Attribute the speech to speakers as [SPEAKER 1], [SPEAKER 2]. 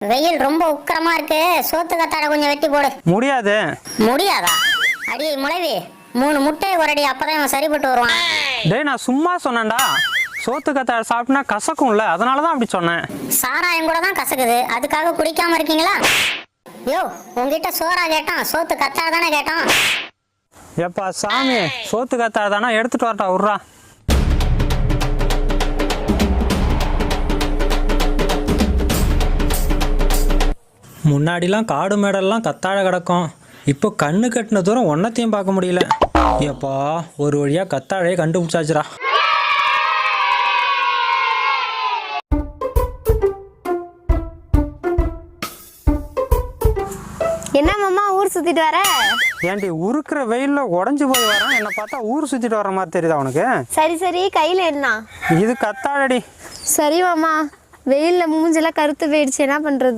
[SPEAKER 1] வெயில் ரொம்ப உக்கிரமா இருக்கு, சோத்து கத்தாழை கொஞ்சம் வெட்டி போடு.
[SPEAKER 2] முடியாது.
[SPEAKER 1] முடியாதா? அடி முளைவி, 3 முட்டையை ஒரடி, அப்பதான் இவன் சரிப்பட்டு வருவான்.
[SPEAKER 2] டேய் நான் சும்மா சொன்னேன்டா, சோத்து கத்தாழை சாப்பிட்டா கசக்கும்ல, அதனாலதான் அப்படி சொன்னேன்.
[SPEAKER 1] சாராயம் கூட தான் கசக்குது, அதுக்காக குடிக்காம இருக்கீங்களா? யோ, உங்ககிட்ட சோறா கேட்டான், சோத்து கத்தாழை தானே கேட்டான்.
[SPEAKER 2] எப்பா சாமி, சோத்து கத்தாழை தானே, எடுத்துட்டு வரட்டா, விட்றா. முன்னாடிலாம் காடு மேடெல்லாம் கத்தாழை கிடக்கும், இப்போ கண்ணு கட்டின தூரம் ஒன்னத்தையும் பார்க்க முடியல. ஏப்பா ஒரு வழியா கத்தாழையை கண்டுபிடிச்சாச்சுரா.
[SPEAKER 3] என்ன மாமா ஊர் சுத்திட்டு வர?
[SPEAKER 2] ஏன்டி உருக்குற வெயில்ல உடஞ்சு போய் வரேன், என்ன பார்த்தா ஊர் சுத்திட்டு வர மாதிரி தெரியுதா உனக்கு?
[SPEAKER 3] சரி சரி, கையில என்ன?
[SPEAKER 2] இது கத்தாழடி.
[SPEAKER 3] சரி மாமா, வெயில்ல மூஞ்செல்லாம் கருத்து போயிடுச்சு, என்ன பண்றது?